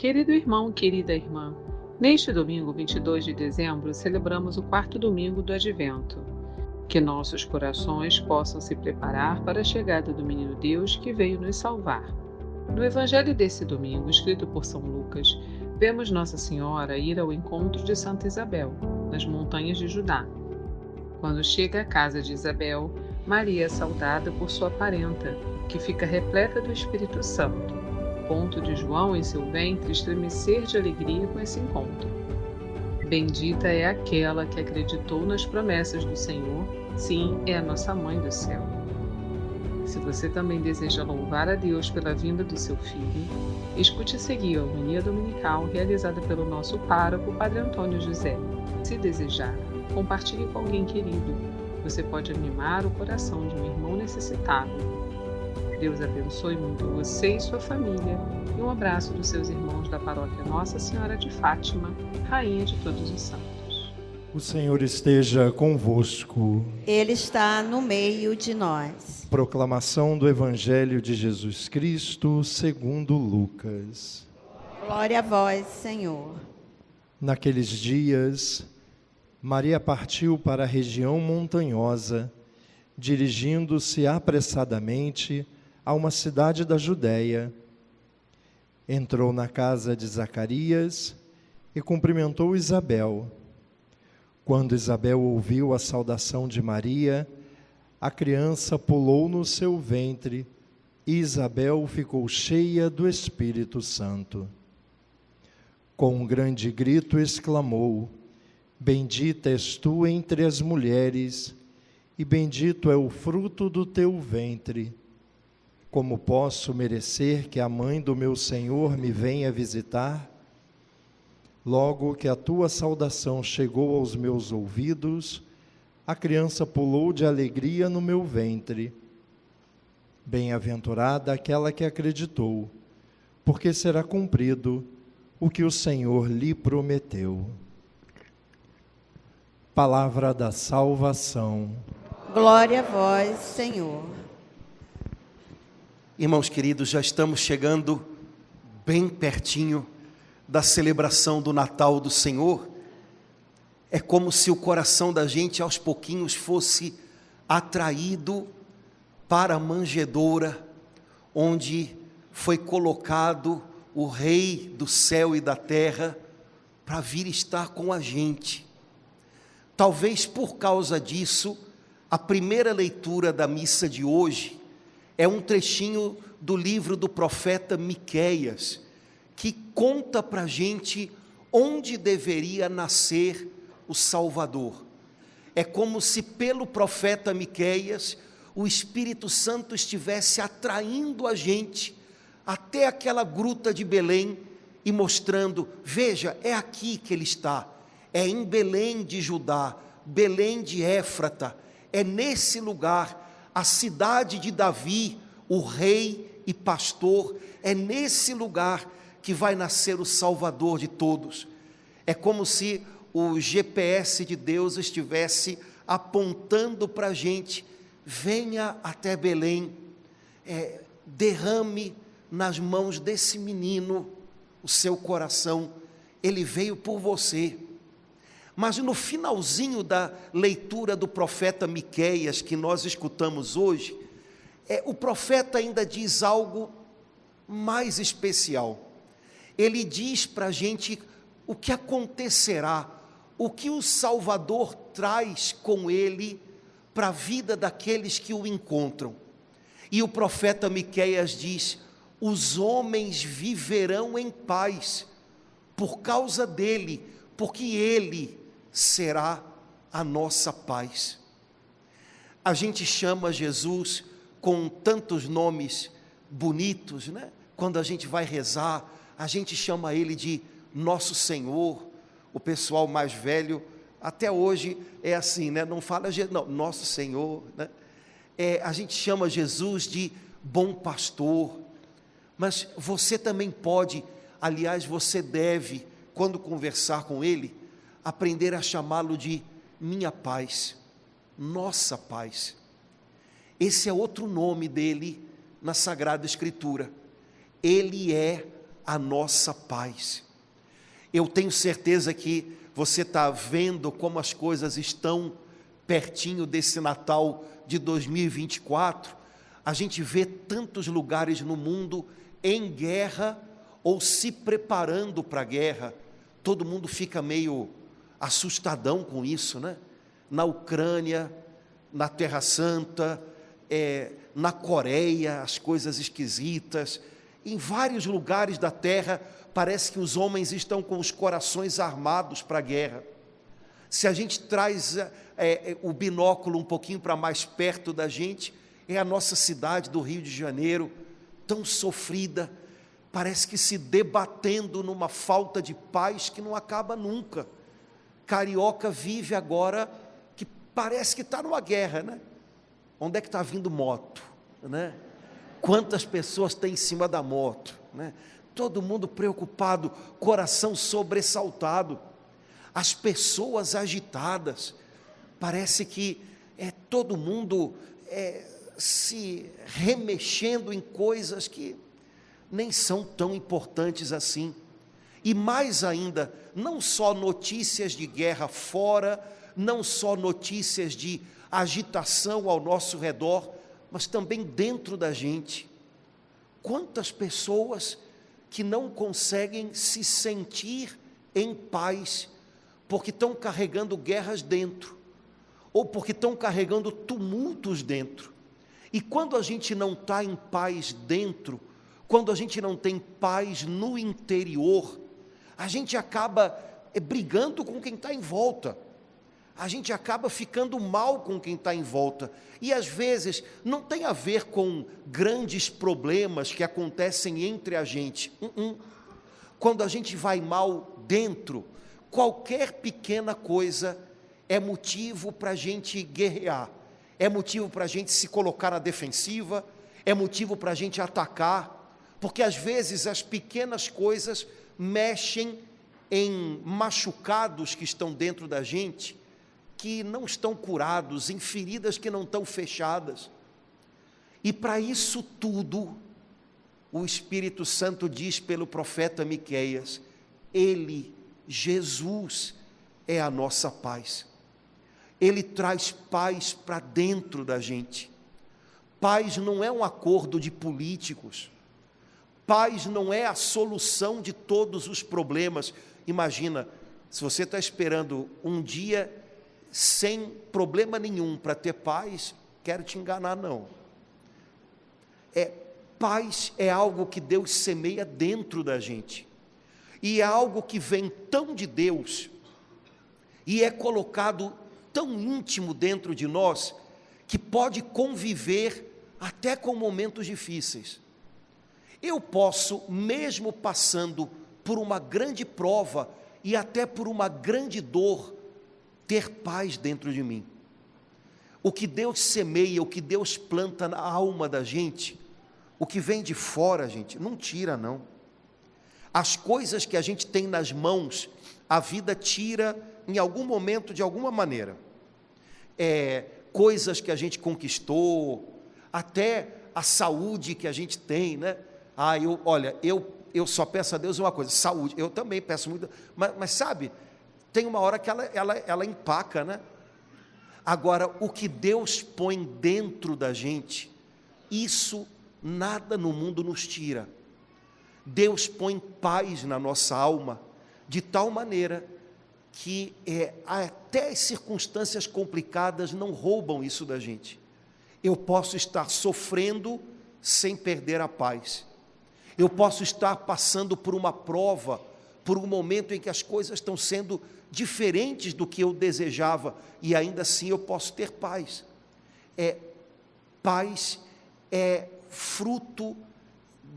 Querido irmão, querida irmã, neste domingo 22 de dezembro celebramos o quarto domingo do Advento. Que nossos corações possam se preparar para a chegada do menino Deus que veio nos salvar. No evangelho desse domingo, escrito por São Lucas, vemos Nossa Senhora ir ao encontro de Santa Isabel, nas montanhas de Judá. Quando chega à casa de Isabel, Maria é saudada por sua parenta, que fica repleta do Espírito Santo, ponto de João em seu ventre estremecer de alegria com esse encontro. Bendita é aquela que acreditou nas promessas do Senhor, sim, é a nossa Mãe do Céu. Se você também deseja louvar a Deus pela vinda do seu filho, escute a seguir a homilia dominical realizada pelo nosso pároco, Padre Antônio José. Se desejar, compartilhe com alguém querido. Você pode animar o coração de um irmão necessitado. Deus abençoe muito você e sua família. E um abraço dos seus irmãos da paróquia Nossa Senhora de Fátima, Rainha de todos os santos. O Senhor esteja convosco. Ele está no meio de nós. Proclamação do Evangelho de Jesus Cristo segundo Lucas. Glória a vós, Senhor. Naqueles dias, Maria partiu para a região montanhosa, dirigindo-se apressadamente a uma cidade da Judéia. Entrou na casa de Zacarias e cumprimentou Isabel. Quando Isabel ouviu a saudação de Maria, a criança pulou no seu ventre e Isabel ficou cheia do Espírito Santo. Com um grande grito exclamou: Bendita és tu entre as mulheres, e bendito é o fruto do teu ventre. Como posso merecer que a mãe do meu Senhor me venha visitar? Logo que a tua saudação chegou aos meus ouvidos, a criança pulou de alegria no meu ventre. Bem-aventurada aquela que acreditou, porque será cumprido o que o Senhor lhe prometeu. Palavra da salvação. Glória a vós, Senhor. Irmãos queridos, já estamos chegando bem pertinho da celebração do Natal do Senhor. É como se o coração da gente aos pouquinhos fosse atraído para a manjedoura, onde foi colocado o Rei do céu e da terra para vir estar com a gente. Talvez por causa disso, a primeira leitura da missa de hoje é um trechinho do livro do profeta Miqueias, que conta para a gente onde deveria nascer o Salvador. É como se pelo profeta Miqueias o Espírito Santo estivesse atraindo a gente até aquela gruta de Belém e mostrando: veja, é aqui que ele está, é em Belém de Judá, Belém de Éfrata, é nesse lugar, a cidade de Davi, o rei e pastor, é nesse lugar que vai nascer o Salvador de todos. É como se o GPS de Deus estivesse apontando para a gente: venha até Belém, derrame nas mãos desse menino o seu coração, ele veio por você. Mas no finalzinho da leitura do profeta Miqueias, que nós escutamos hoje, o profeta ainda diz algo mais especial. Ele diz para a gente o que acontecerá, o que o Salvador traz com ele para a vida daqueles que o encontram. E o profeta Miqueias diz: os homens viverão em paz por causa dele, porque ele será a nossa paz. A gente chama Jesus com tantos nomes bonitos, né? Quando a gente vai rezar, a gente chama ele de Nosso Senhor. O pessoal mais velho, até hoje é assim, né? Não fala não, Nosso Senhor, né? A gente chama Jesus de Bom Pastor. Mas você também pode, aliás, você deve, quando conversar com ele, aprender a chamá-lo de minha paz, nossa paz. Esse é outro nome dele na Sagrada Escritura. Ele é a nossa paz. Eu tenho certeza que você está vendo como as coisas estão pertinho desse Natal de 2024. A gente vê tantos lugares no mundo em guerra ou se preparando para a guerra. Todo mundo fica meio assustadão com isso, né? Na Ucrânia, na Terra Santa, na Coreia, as coisas esquisitas. Em vários lugares da terra, parece que os homens estão com os corações armados para a guerra. Se a gente traz o binóculo um pouquinho para mais perto da gente, é a nossa cidade do Rio de Janeiro, tão sofrida, parece que se debatendo numa falta de paz que não acaba nunca. Carioca vive agora que parece que está numa guerra, né? Onde é que está vindo moto, né? Quantas pessoas tem em cima da moto, né? Todo mundo preocupado, coração sobressaltado, as pessoas agitadas, parece que todo mundo se remexendo em coisas que nem são tão importantes assim. E mais ainda, não só notícias de guerra fora, não só notícias de agitação ao nosso redor, mas também dentro da gente. Quantas pessoas que não conseguem se sentir em paz, porque estão carregando guerras dentro, ou porque estão carregando tumultos dentro. E quando a gente não está em paz dentro, quando a gente não tem paz no interior, a gente acaba brigando com quem está em volta, a gente acaba ficando mal com quem está em volta, e às vezes não tem a ver com grandes problemas que acontecem entre a gente. Quando a gente vai mal dentro, qualquer pequena coisa é motivo para a gente guerrear, é motivo para a gente se colocar na defensiva, é motivo para a gente atacar, porque às vezes as pequenas coisas mexem em machucados que estão dentro da gente, que não estão curados, em feridas que não estão fechadas. E para isso tudo, o Espírito Santo diz pelo profeta Miqueias, Ele, Jesus, é a nossa paz. Ele traz paz para dentro da gente. Paz não é um acordo de políticos. Paz não é a solução de todos os problemas. Imagina, se você está esperando um dia sem problema nenhum para ter paz, quero te enganar, não. Paz é algo que Deus semeia dentro da gente, e é algo que vem tão de Deus, e é colocado tão íntimo dentro de nós, que pode conviver até com momentos difíceis. Eu posso, mesmo passando por uma grande prova, e até por uma grande dor, ter paz dentro de mim. O que Deus semeia, o que Deus planta na alma da gente, o que vem de fora, gente, não tira não. As coisas que a gente tem nas mãos, a vida tira em algum momento, de alguma maneira. Coisas que a gente conquistou, até a saúde que a gente tem, né? Eu só peço a Deus uma coisa, saúde. Eu também peço muito, mas sabe, tem uma hora que ela empaca, né? Agora, o que Deus põe dentro da gente, isso nada no mundo nos tira. Deus põe paz na nossa alma, de tal maneira que até as circunstâncias complicadas não roubam isso da gente. Eu posso estar sofrendo sem perder a paz. Eu posso estar passando por uma prova, por um momento em que as coisas estão sendo diferentes do que eu desejava, e ainda assim eu posso ter paz. Paz é fruto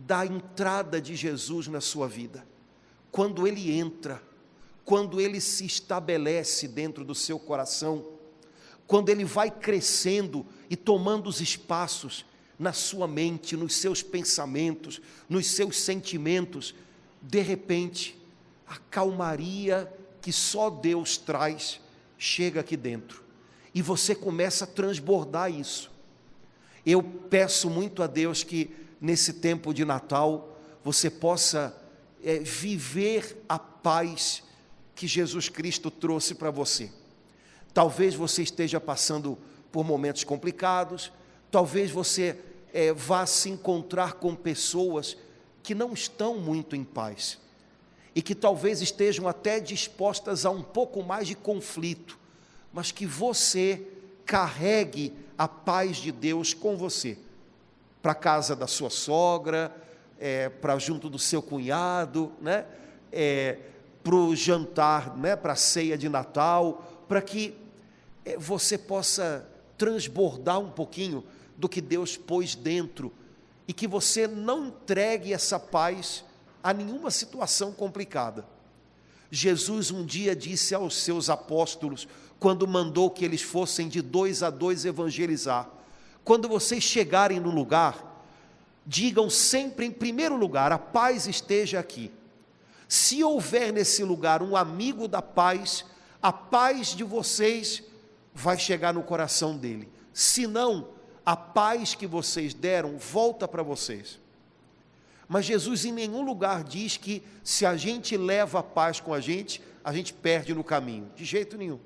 da entrada de Jesus na sua vida. Quando Ele entra, quando Ele se estabelece dentro do seu coração, quando Ele vai crescendo e tomando os espaços na sua mente, nos seus pensamentos, nos seus sentimentos, de repente, a calmaria que só Deus traz, chega aqui dentro, e você começa a transbordar isso. Eu peço muito a Deus que, nesse tempo de Natal, você possa viver a paz que Jesus Cristo trouxe para você. Talvez você esteja passando por momentos complicados, talvez você vá se encontrar com pessoas que não estão muito em paz, e que talvez estejam até dispostas a um pouco mais de conflito, mas que você carregue a paz de Deus com você, para a casa da sua sogra, para junto do seu cunhado, né? Para o jantar, né? Para a ceia de Natal, para que você possa transbordar um pouquinho do que Deus pôs dentro, e que você não entregue essa paz a nenhuma situação complicada. Jesus um dia disse aos seus apóstolos, quando mandou que eles fossem de 2 a 2 evangelizar: quando vocês chegarem no lugar, digam sempre em primeiro lugar, a paz esteja aqui. Se houver nesse lugar um amigo da paz, a paz de vocês vai chegar no coração dele. Se não, a paz que vocês deram volta para vocês. Mas Jesus em nenhum lugar diz que se a gente leva a paz com a gente perde no caminho, de jeito nenhum.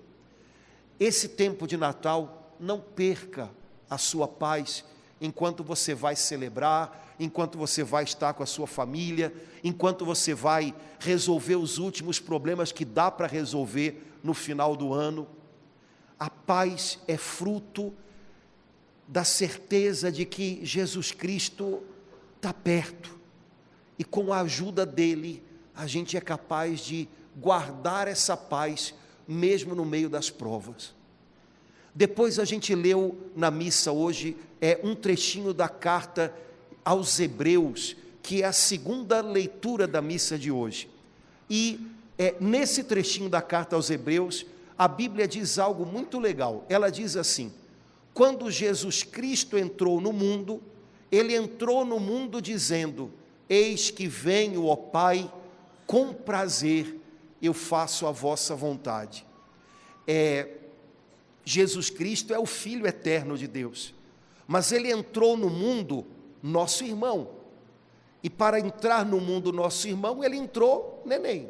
Esse tempo de Natal, não perca a sua paz enquanto você vai celebrar, enquanto você vai estar com a sua família, enquanto você vai resolver os últimos problemas que dá para resolver no final do ano. A paz é fruto da certeza de que Jesus Cristo está perto, e com a ajuda dele, a gente é capaz de guardar essa paz, mesmo no meio das provas. Depois a gente leu na missa hoje, um trechinho da carta aos Hebreus, que é a segunda leitura da missa de hoje. E nesse trechinho da carta aos Hebreus, a Bíblia diz algo muito legal. Ela diz assim: quando Jesus Cristo entrou no mundo, ele entrou no mundo dizendo: eis que venho, ó Pai, com prazer eu faço a vossa vontade. Jesus Cristo é o Filho eterno de Deus, mas ele entrou no mundo nosso irmão, e para entrar no mundo nosso irmão, ele entrou neném.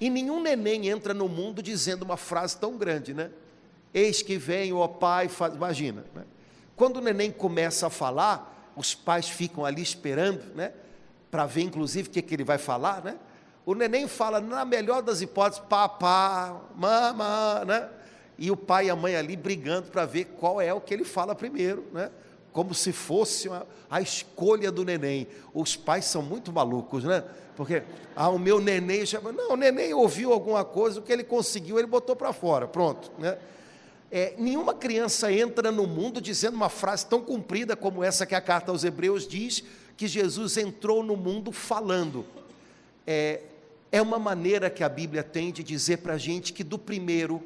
E nenhum neném entra no mundo dizendo uma frase tão grande, né? Eis que venho, ó Pai, imagina, né? Quando o neném começa a falar, os pais ficam ali esperando, né? Para ver inclusive o que ele vai falar, né? O neném fala, na melhor das hipóteses, papá, mamã, né? E o pai e a mãe ali brigando para ver qual é o que ele fala primeiro, né? Como se fosse a escolha do neném. Os pais são muito malucos, né? Porque, o meu neném, não, o neném ouviu alguma coisa, o que ele conseguiu, ele botou para fora, pronto, né? Nenhuma criança entra no mundo dizendo uma frase tão comprida como essa que a carta aos Hebreus diz, que Jesus entrou no mundo falando. É uma maneira que a Bíblia tem de dizer para a gente que do primeiro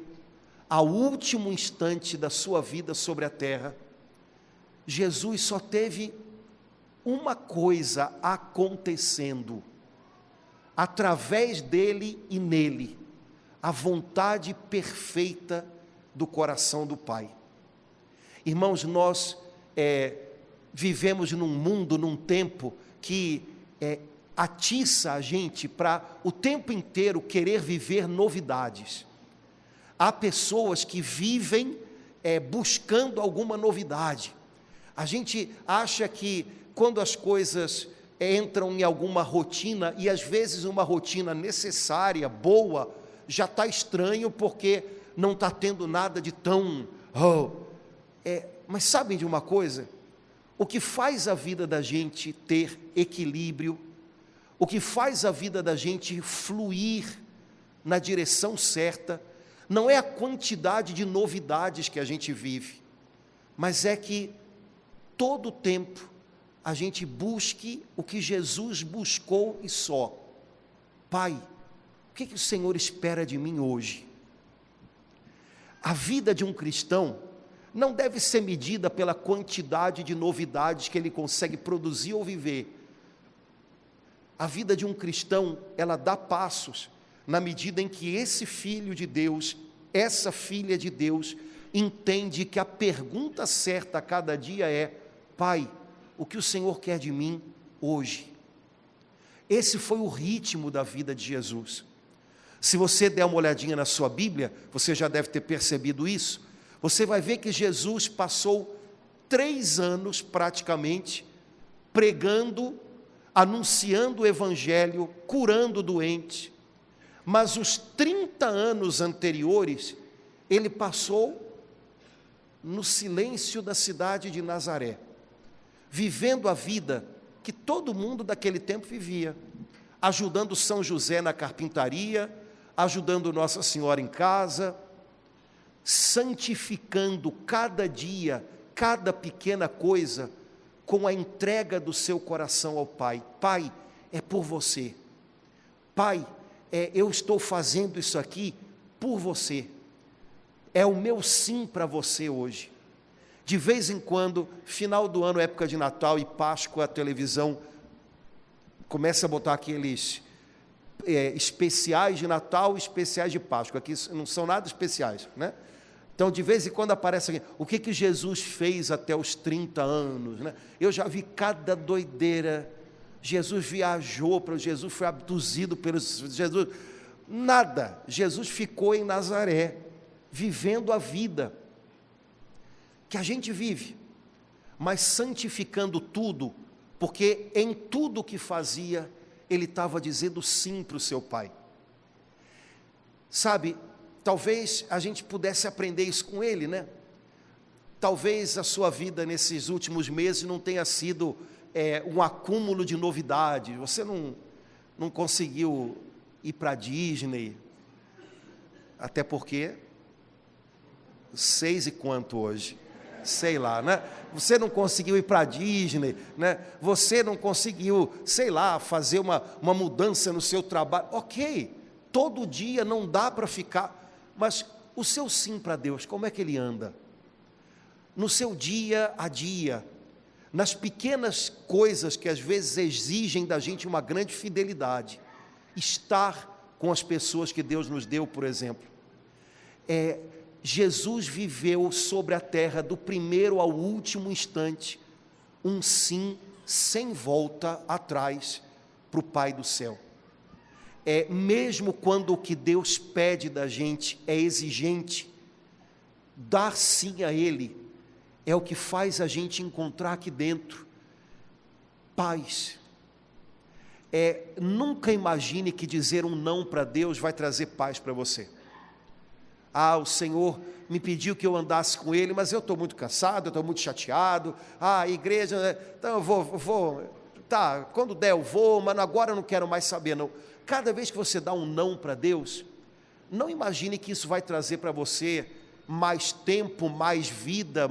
ao último instante da sua vida sobre a terra, Jesus só teve uma coisa acontecendo, através dele e nele, a vontade perfeita do coração do Pai. Irmãos, nós vivemos num mundo, num tempo que atiça a gente para o tempo inteiro querer viver novidades. Há pessoas que vivem buscando alguma novidade. A gente acha que quando as coisas entram em alguma rotina, e às vezes uma rotina necessária, boa, já está estranho porque não está tendo nada de tão... mas sabem de uma coisa? O que faz a vida da gente ter equilíbrio, o que faz a vida da gente fluir na direção certa, não é a quantidade de novidades que a gente vive, mas é que todo o tempo a gente busque o que Jesus buscou e só. Pai, o que o Senhor espera de mim hoje? A vida de um cristão não deve ser medida pela quantidade de novidades que ele consegue produzir ou viver. A vida de um cristão, ela dá passos na medida em que esse filho de Deus, essa filha de Deus, entende que a pergunta certa a cada dia é: Pai, o que o Senhor quer de mim hoje? Esse foi o ritmo da vida de Jesus. Se você der uma olhadinha na sua Bíblia, você já deve ter percebido isso, você vai ver que Jesus passou 3 anos praticamente pregando, anunciando o Evangelho, curando doente, mas os 30 anos anteriores, ele passou no silêncio da cidade de Nazaré, vivendo a vida que todo mundo daquele tempo vivia, ajudando São José na carpintaria, ajudando Nossa Senhora em casa, santificando cada dia, cada pequena coisa, com a entrega do seu coração ao Pai. Pai, é por você. Pai, eu estou fazendo isso aqui por você. É o meu sim para você hoje. De vez em quando, final do ano, época de Natal e Páscoa, a televisão começa a botar aqueles especiais de Natal e especiais de Páscoa, que não são nada especiais, né? Então, de vez em quando aparece aqui, o que Jesus fez até os 30 anos, né? Eu já vi cada doideira. Jesus viajou, Jesus foi abduzido pelos... Jesus, nada. Jesus ficou em Nazaré, vivendo a vida que a gente vive, mas santificando tudo, porque em tudo que fazia, ele estava dizendo sim para o seu Pai. Sabe, talvez a gente pudesse aprender isso com ele, né? Talvez a sua vida nesses últimos meses não tenha sido um acúmulo de novidades. Você não conseguiu ir para a Disney, até porque 6 e quanto hoje? Sei lá, né? Você não conseguiu ir para a Disney, né? Você não conseguiu, sei lá, fazer uma mudança no seu trabalho. Ok, todo dia não dá para ficar, mas o seu sim para Deus, como é que ele anda? No seu dia a dia, nas pequenas coisas que às vezes exigem da gente uma grande fidelidade, estar com as pessoas que Deus nos deu, por exemplo. Jesus viveu sobre a terra do primeiro ao último instante, um sim sem volta atrás para o Pai do céu. Mesmo quando o que Deus pede da gente é exigente, dar sim a Ele é o que faz a gente encontrar aqui dentro paz. Nunca imagine que dizer um não para Deus vai trazer paz para você. O Senhor me pediu que eu andasse com Ele, mas eu estou muito cansado, eu estou muito chateado. A igreja, então eu vou, tá, quando der eu vou, mas agora eu não quero mais saber, não. Cada vez que você dá um não para Deus, não imagine que isso vai trazer para você mais tempo, mais vida,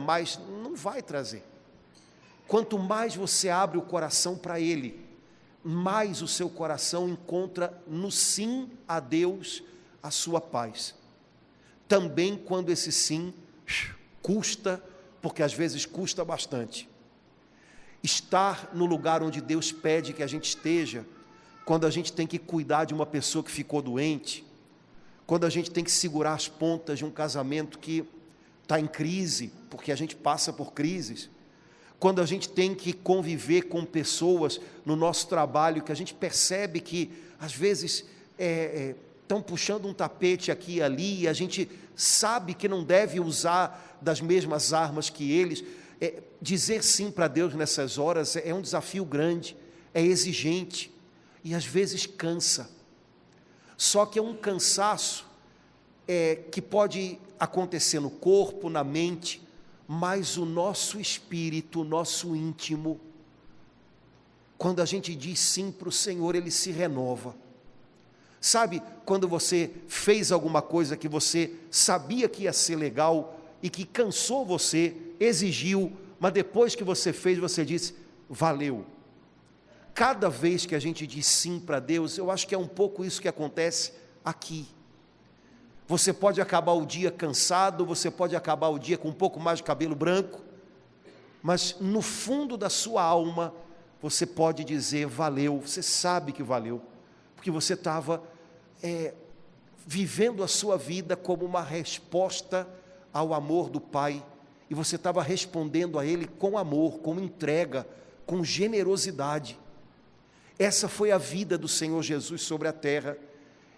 não vai trazer. Quanto mais você abre o coração para Ele, mais o seu coração encontra no sim a Deus a sua paz. Também quando esse sim custa, porque às vezes custa bastante. Estar no lugar onde Deus pede que a gente esteja, quando a gente tem que cuidar de uma pessoa que ficou doente, quando a gente tem que segurar as pontas de um casamento que está em crise, porque a gente passa por crises, quando a gente tem que conviver com pessoas no nosso trabalho, que a gente percebe que às vezes estão puxando um tapete aqui e ali, e a gente sabe que não deve usar das mesmas armas que eles. Dizer sim para Deus nessas horas é um desafio grande, é exigente, e às vezes cansa. Só que é um cansaço que pode acontecer no corpo, na mente, mas o nosso espírito, o nosso íntimo, quando a gente diz sim para o Senhor, Ele se renova. Sabe, quando você fez alguma coisa que você sabia que ia ser legal e que cansou você, exigiu, mas depois que você fez, você disse, valeu. Cada vez que a gente diz sim para Deus, eu acho que é um pouco isso que acontece aqui. Você pode acabar o dia cansado, você pode acabar o dia com um pouco mais de cabelo branco, mas no fundo da sua alma, você pode dizer, valeu, você sabe que valeu, porque você estava vivendo a sua vida como uma resposta ao amor do Pai, e você estava respondendo a Ele com amor, com entrega, com generosidade. Essa foi a vida do Senhor Jesus sobre a terra.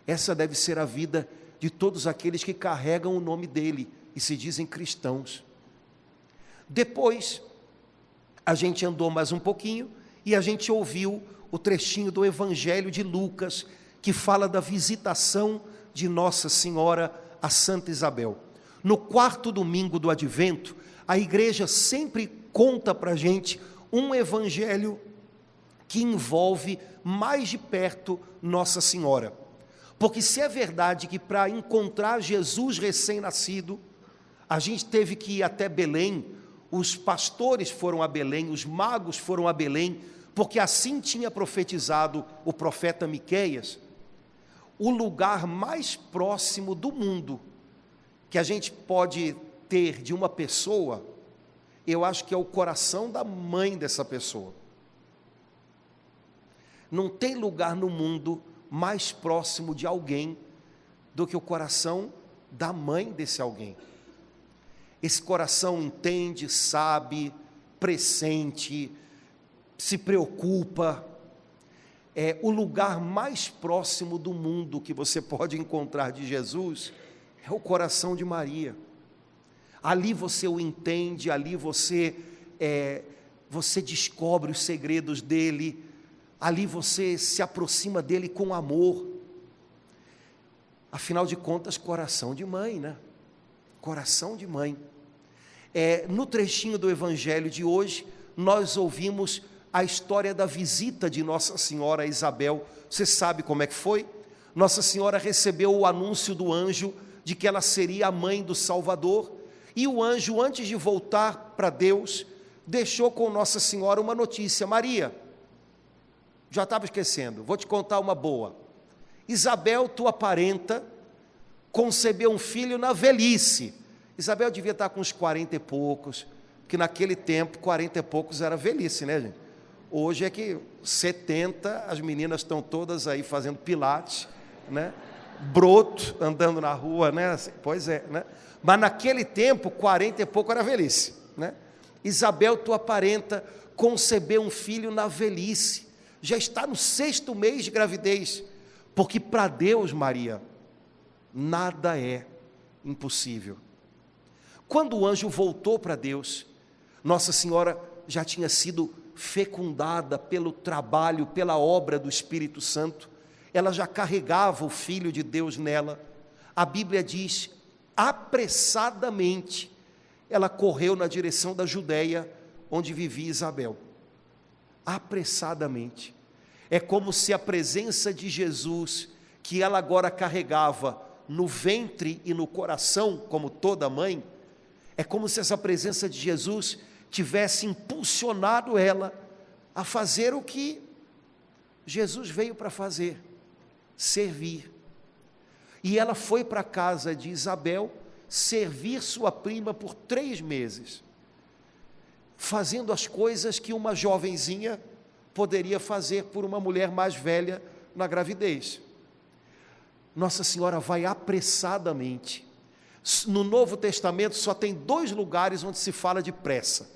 Essa deve ser a vida de todos aqueles que carregam o nome dele e se dizem cristãos. Depois, a gente andou mais um pouquinho e a gente ouviu o trechinho do Evangelho de Lucas, que fala da visitação de Nossa Senhora a Santa Isabel. No 4º domingo do Advento, a igreja sempre conta para a gente um evangelho que envolve mais de perto Nossa Senhora. Porque se é verdade que para encontrar Jesus recém-nascido, a gente teve que ir até Belém, os pastores foram a Belém, os magos foram a Belém, porque assim tinha profetizado o profeta Miqueias. O lugar mais próximo do mundo que a gente pode ter de uma pessoa, eu acho que é o coração da mãe dessa pessoa. Não tem lugar no mundo mais próximo de alguém do que o coração da mãe desse alguém. Esse coração entende, sabe, pressente, se preocupa. É o lugar mais próximo do mundo que você pode encontrar de Jesus, é o coração de Maria. Ali você o entende, ali você descobre os segredos dele, ali você se aproxima dele com amor. Afinal de contas, coração de mãe, né? Coração de mãe. No trechinho do Evangelho de hoje, nós ouvimos a história da visita de Nossa Senhora a Isabel. Você sabe como é que foi? Nossa Senhora recebeu o anúncio do anjo de que ela seria a mãe do Salvador, e o anjo, antes de voltar para Deus, deixou com Nossa Senhora uma notícia: Maria, já estava esquecendo, vou te contar uma boa. Isabel, tua parenta, concebeu um filho na velhice. Isabel devia estar com uns 40 e poucos, porque naquele tempo 40 e poucos era velhice, né, gente? Hoje é que 70, as meninas estão todas aí fazendo pilates, né? Broto, andando na rua, né? Pois é, né? Mas naquele tempo, 40 e pouco era velhice, né? Isabel, tua parenta, concebeu um filho na velhice, já está no 6º mês de gravidez, porque para Deus, Maria, nada é impossível. Quando o anjo voltou para Deus, Nossa Senhora já tinha sido fecundada pelo trabalho, pela obra do Espírito Santo, ela já carregava o Filho de Deus nela. A Bíblia diz, apressadamente, ela correu na direção da Judeia, onde vivia Isabel. Apressadamente. É como se a presença de Jesus, que ela agora carregava no ventre e no coração, como toda mãe, é como se essa presença de Jesus tivesse impulsionado ela a fazer o que Jesus veio para fazer, servir. E ela foi para a casa de Isabel servir sua prima por 3 meses, fazendo as coisas que uma jovenzinha poderia fazer por uma mulher mais velha na gravidez. Nossa Senhora vai apressadamente. No Novo Testamento só tem 2 lugares onde se fala de pressa.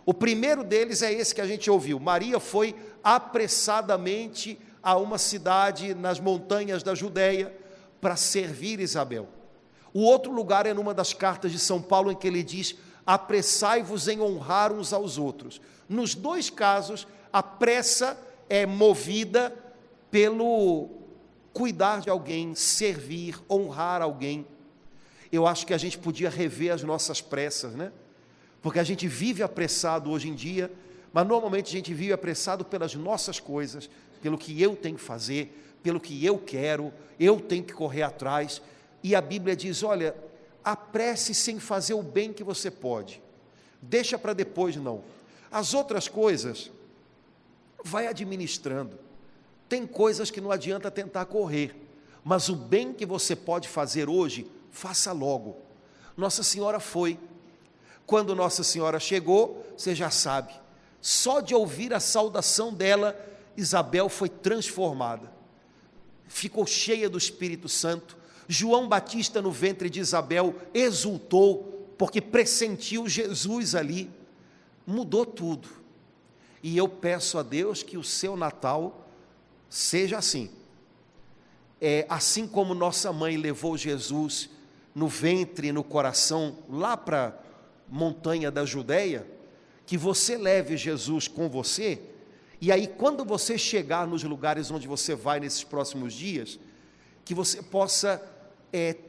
O primeiro deles é esse que a gente ouviu. Maria foi apressadamente a uma cidade nas montanhas da Judeia para servir Isabel. O outro lugar é numa das cartas de São Paulo, em que ele diz: apressai-vos em honrar uns aos outros. Nos 2 casos, a pressa é movida pelo cuidar de alguém, servir, honrar alguém. Eu acho que a gente podia rever as nossas pressas, né? Porque a gente vive apressado hoje em dia, mas normalmente a gente vive apressado pelas nossas coisas, pelo que eu tenho que fazer, pelo que eu quero, eu tenho que correr atrás. E a Bíblia diz, olha, apresse-se em fazer o bem que você pode, deixa para depois não. As outras coisas, vai administrando. Tem coisas que não adianta tentar correr, mas o bem que você pode fazer hoje, faça logo. Nossa Senhora foi. Quando Nossa Senhora chegou, você já sabe, só de ouvir a saudação dela, Isabel foi transformada, ficou cheia do Espírito Santo. João Batista no ventre de Isabel exultou, porque pressentiu Jesus ali, mudou tudo. E eu peço a Deus que o seu Natal seja assim. Assim como nossa mãe levou Jesus no ventre e no coração lá para a montanha da Judéia, que você leve Jesus com você, e aí quando você chegar nos lugares onde você vai nesses próximos dias, que você possa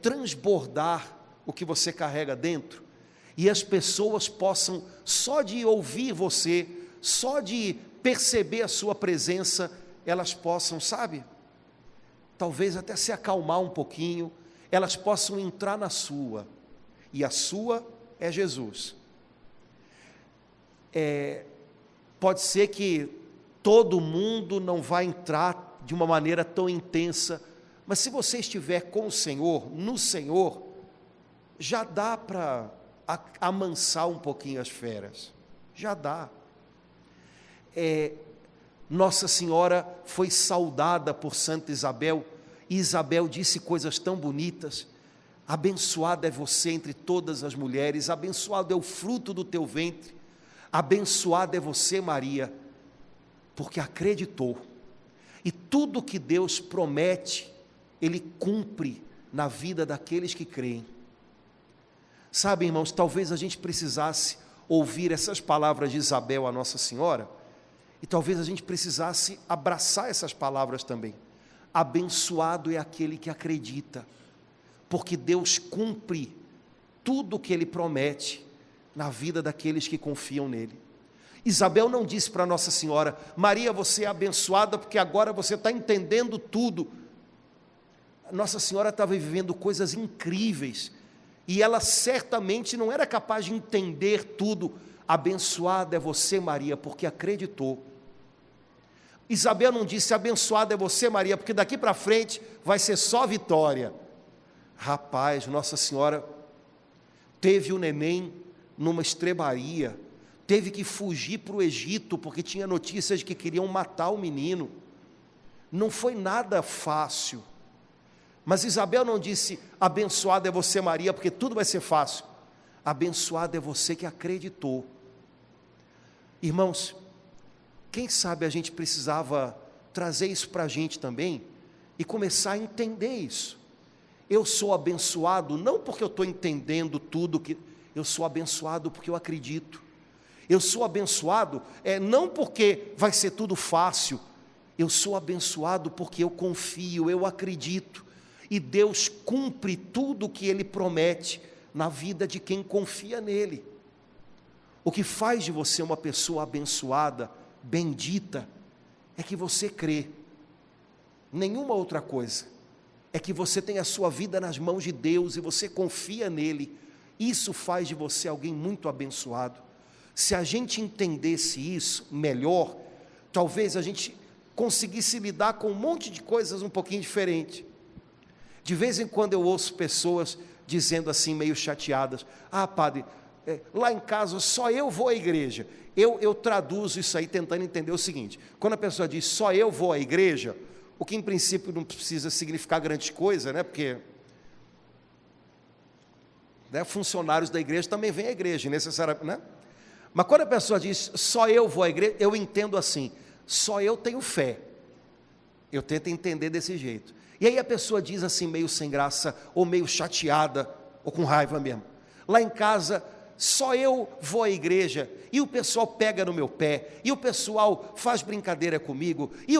transbordar o que você carrega dentro, e as pessoas possam, só de ouvir você, só de perceber a sua presença, elas possam, sabe, talvez até se acalmar um pouquinho, elas possam entrar na sua, e a sua é Jesus. Pode ser que todo mundo não vai entrar de uma maneira tão intensa, mas se você estiver com o Senhor, no Senhor, já dá para amansar um pouquinho as feras, já dá. Nossa Senhora foi saudada por Santa Isabel, e Isabel disse coisas tão bonitas: abençoada é você entre todas as mulheres, abençoado é o fruto do teu ventre, abençoada é você, Maria, porque acreditou, e tudo que Deus promete, Ele cumpre na vida daqueles que creem. Sabe, irmãos, talvez a gente precisasse ouvir essas palavras de Isabel a Nossa Senhora, e talvez a gente precisasse abraçar essas palavras também. Abençoado é aquele que acredita, porque Deus cumpre tudo o que Ele promete na vida daqueles que confiam nele. Isabel não disse para Nossa Senhora: Maria, você é abençoada porque agora você está entendendo tudo. Nossa Senhora estava vivendo coisas incríveis, e ela certamente não era capaz de entender tudo. Abençoada é você, Maria, porque acreditou. Isabel não disse: abençoada é você, Maria, porque daqui para frente vai ser só vitória. Rapaz, Nossa Senhora teve o neném numa estrebaria, teve que fugir para o Egito, porque tinha notícias de que queriam matar o menino. Não foi nada fácil, mas Isabel não disse: abençoada é você, Maria, porque tudo vai ser fácil. Abençoada é você que acreditou. Irmãos, quem sabe a gente precisava trazer isso para a gente também, e começar a entender isso. Eu sou abençoado não porque eu estou entendendo tudo, eu sou abençoado porque eu acredito. Eu sou abençoado não porque vai ser tudo fácil, eu sou abençoado porque eu confio, eu acredito, e Deus cumpre tudo o que Ele promete na vida de quem confia nele. O que faz de você uma pessoa abençoada, bendita, é que você crê. Nenhuma outra coisa. É que você tem a sua vida nas mãos de Deus e você confia nele. Isso faz de você alguém muito abençoado. Se a gente entendesse isso melhor, talvez a gente conseguisse lidar com um monte de coisas um pouquinho diferente. De vez em quando eu ouço pessoas dizendo assim, meio chateadas: ah, padre, lá em casa só eu vou à igreja. Eu traduzo isso aí tentando entender o seguinte: quando a pessoa diz só eu vou à igreja, o que em princípio não precisa significar grande coisa, né? Porque funcionários da igreja também vêm à igreja, necessariamente, né? Mas quando a pessoa diz só eu vou à igreja, eu entendo assim: só eu tenho fé. Eu tento entender desse jeito. E aí a pessoa diz assim, meio sem graça, ou meio chateada, ou com raiva mesmo: lá em casa só eu vou à igreja, e o pessoal pega no meu pé, e o pessoal faz brincadeira comigo, e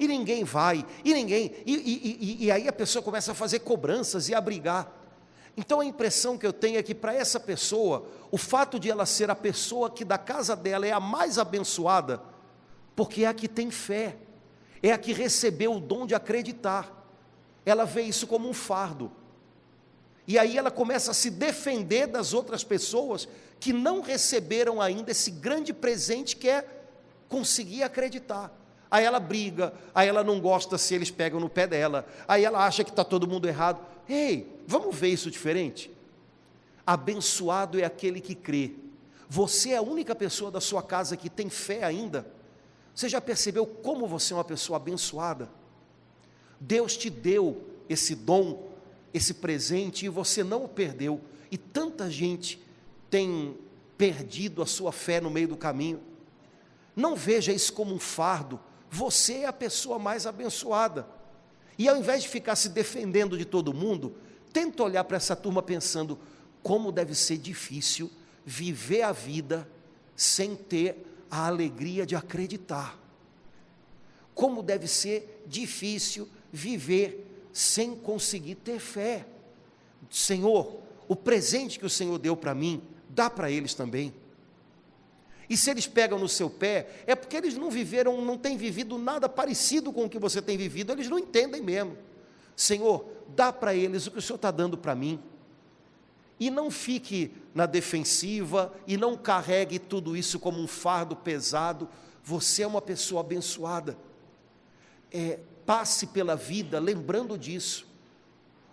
ninguém vai, e aí a pessoa começa a fazer cobranças e a brigar. Então a impressão que eu tenho é que para essa pessoa, o fato de ela ser a pessoa que da casa dela é a mais abençoada, porque é a que tem fé, é a que recebeu o dom de acreditar, ela vê isso como um fardo, e aí ela começa a se defender das outras pessoas que não receberam ainda esse grande presente que é conseguir acreditar. Aí ela briga, aí ela não gosta se eles pegam no pé dela, aí ela acha que está todo mundo errado. Ei, vamos ver isso diferente? Abençoado é aquele que crê. Você é a única pessoa da sua casa que tem fé ainda? Você já percebeu como você é uma pessoa abençoada? Deus te deu esse dom, esse presente, e você não o perdeu, e tanta gente tem perdido a sua fé no meio do caminho. Não veja isso como um fardo, você é a pessoa mais abençoada. E ao invés de ficar se defendendo de todo mundo, tenta olhar para essa turma pensando como deve ser difícil viver a vida sem ter a alegria de acreditar. Como deve ser difícil viver sem conseguir ter fé. Senhor, o presente que o Senhor deu para mim, dá para eles também. E se eles pegam no seu pé, é porque eles não têm vivido nada parecido com o que você tem vivido, eles não entendem mesmo. Senhor, dá para eles o que o Senhor está dando para mim. E não fique na defensiva, e não carregue tudo isso como um fardo pesado. Você é uma pessoa abençoada. Passe pela vida lembrando disso.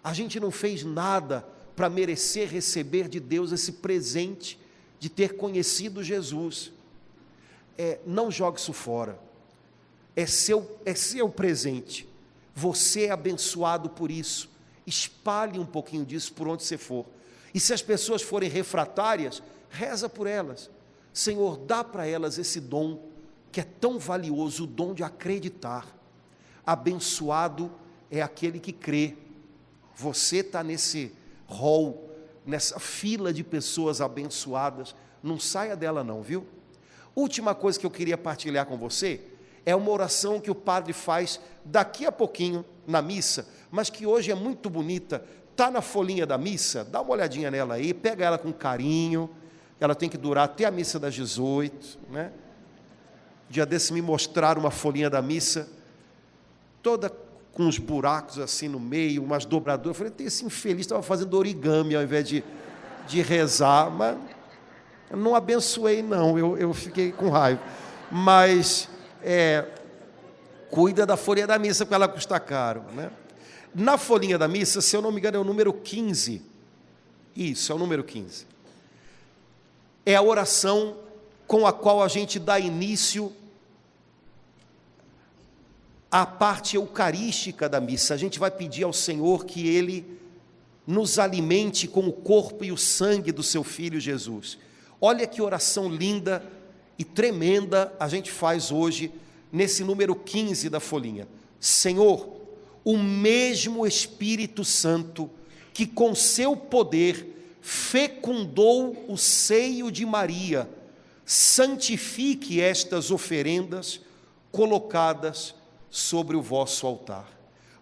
A gente não fez nada para merecer receber de Deus esse presente de ter conhecido Jesus. Não jogue isso fora. É seu presente. Você é abençoado por isso. Espalhe um pouquinho disso por onde você for. E se as pessoas forem refratárias, reza por elas. Senhor, dá para elas esse dom que é tão valioso, o dom de acreditar. Abençoado é aquele que crê. Você está nesse hall, nessa fila de pessoas abençoadas. Não saia dela não, viu? Última coisa que eu queria partilhar com você é uma oração que o padre faz daqui a pouquinho na missa, mas que hoje é muito bonita. Está na folhinha da missa, dá uma olhadinha nela aí, pega ela com carinho. Ela tem que durar até a missa das 18, né? Dia desse me mostraram uma folhinha da missa, toda com uns buracos assim no meio, umas dobraduras. Eu falei, esse infeliz estava fazendo origami ao invés de rezar, mas eu não abençoei não, eu fiquei com raiva. Mas cuida da folhinha da missa, porque ela custa caro, né? Na folhinha da missa, se eu não me engano, é o número 15. Isso, é o número 15. É a oração com a qual a gente dá início à parte eucarística da missa. A gente vai pedir ao Senhor que Ele nos alimente com o corpo e o sangue do seu Filho Jesus. Olha que oração linda e tremenda a gente faz hoje, nesse número 15 da folhinha. Senhor, o mesmo Espírito Santo que com seu poder fecundou o seio de Maria, santifique estas oferendas colocadas sobre o vosso altar.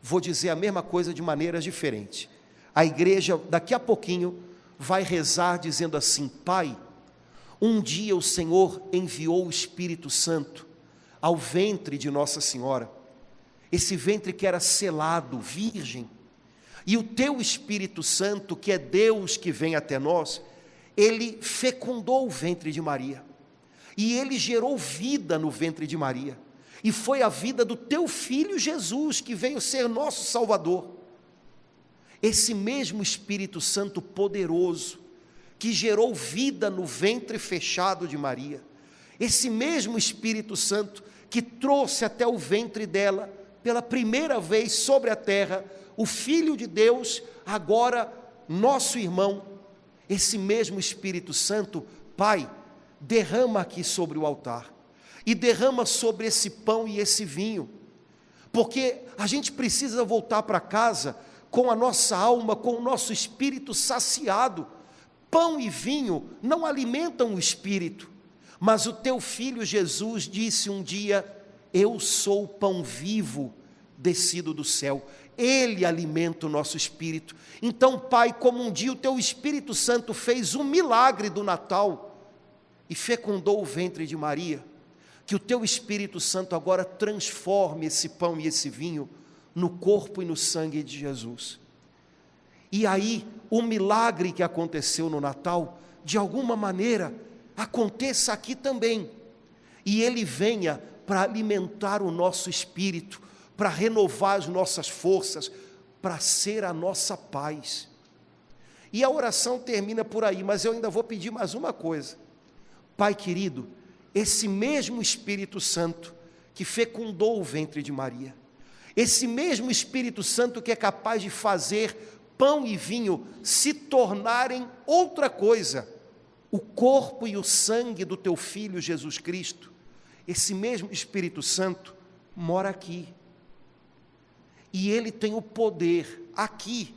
Vou dizer a mesma coisa de maneira diferente. A igreja daqui a pouquinho vai rezar dizendo assim: Pai, um dia o Senhor enviou o Espírito Santo ao ventre de Nossa Senhora, esse ventre que era selado, virgem, e o teu Espírito Santo, que é Deus que vem até nós, ele fecundou o ventre de Maria, e ele gerou vida no ventre de Maria, e foi a vida do teu Filho Jesus, que veio ser nosso Salvador. Esse mesmo Espírito Santo poderoso, que gerou vida no ventre fechado de Maria, esse mesmo Espírito Santo que trouxe até o ventre dela, pela primeira vez sobre a terra, o Filho de Deus, agora nosso irmão, esse mesmo Espírito Santo, Pai, derrama aqui sobre o altar, e derrama sobre esse pão e esse vinho, porque a gente precisa voltar para casa com a nossa alma, com o nosso espírito saciado. Pão e vinho não alimentam o espírito, mas o teu Filho Jesus disse um dia: eu sou o pão vivo descido do céu, Ele alimenta o nosso espírito. Então, Pai, como um dia o teu Espírito Santo fez um milagre do Natal e fecundou o ventre de Maria, que o teu Espírito Santo agora transforme esse pão e esse vinho no corpo e no sangue de Jesus. E aí, o milagre que aconteceu no Natal, de alguma maneira, aconteça aqui também, e ele venha para alimentar o nosso espírito, para renovar as nossas forças, para ser a nossa paz. E a oração termina por aí, mas eu ainda vou pedir mais uma coisa. Pai querido, esse mesmo Espírito Santo que fecundou o ventre de Maria, esse mesmo Espírito Santo que é capaz de fazer pão e vinho se tornarem outra coisa, o corpo e o sangue do teu Filho Jesus Cristo, esse mesmo Espírito Santo, mora aqui. E Ele tem o poder aqui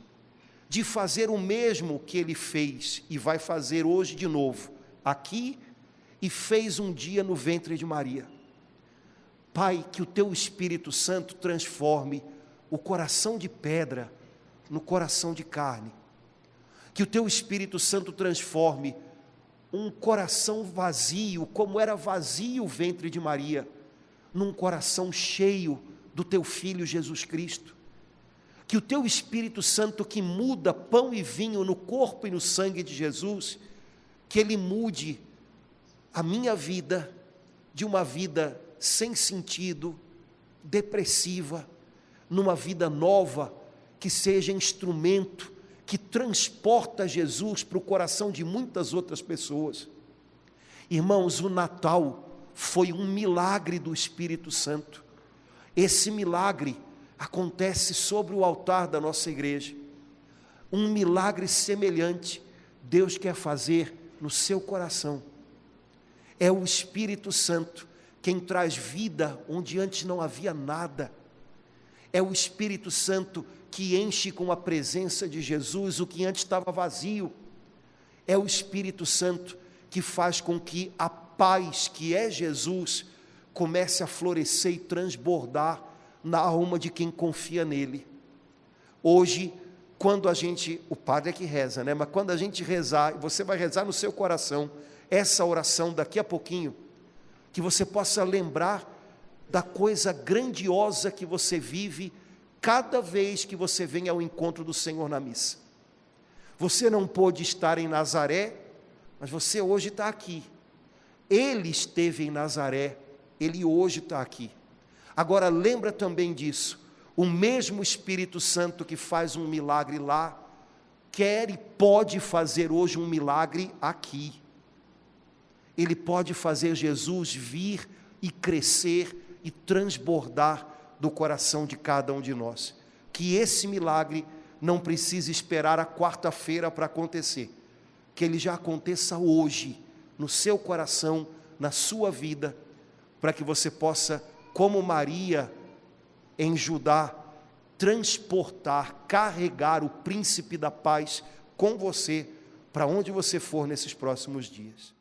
de fazer o mesmo que Ele fez e vai fazer hoje de novo, aqui, e fez um dia no ventre de Maria. Pai, que o Teu Espírito Santo transforme o coração de pedra no coração de carne. Que o Teu Espírito Santo transforme um coração vazio, como era vazio o ventre de Maria, num coração cheio do Teu Filho Jesus Cristo. Que o Teu Espírito Santo, que muda pão e vinho no corpo e no sangue de Jesus, que Ele mude a minha vida de uma vida sem sentido, depressiva, numa vida nova, que seja instrumento que transporta Jesus para o coração de muitas outras pessoas. Irmãos, o Natal foi um milagre do Espírito Santo. Esse milagre acontece sobre o altar da nossa igreja. Um milagre semelhante Deus quer fazer no seu coração. É o Espírito Santo quem traz vida onde antes não havia nada. É o Espírito Santo que enche com a presença de Jesus o que antes estava vazio. É o Espírito Santo que faz com que a paz que é Jesus comece a florescer e transbordar na alma de quem confia nele. Hoje, quando a gente, o padre é que reza, né? Mas quando a gente rezar, você vai rezar no seu coração essa oração daqui a pouquinho, que você possa lembrar da coisa grandiosa que você vive cada vez que você vem ao encontro do Senhor na missa. Você não pôde estar em Nazaré, mas você hoje está aqui. Ele esteve em Nazaré, Ele hoje está aqui. Agora lembra também disso, o mesmo Espírito Santo que faz um milagre lá, quer e pode fazer hoje um milagre aqui. Ele pode fazer Jesus vir e crescer e transbordar do coração de cada um de nós. Que esse milagre não precise esperar a quarta-feira para acontecer, que ele já aconteça hoje, no seu coração, na sua vida, para que você possa, como Maria em Judá, transportar, carregar o príncipe da paz com você, para onde você for nesses próximos dias.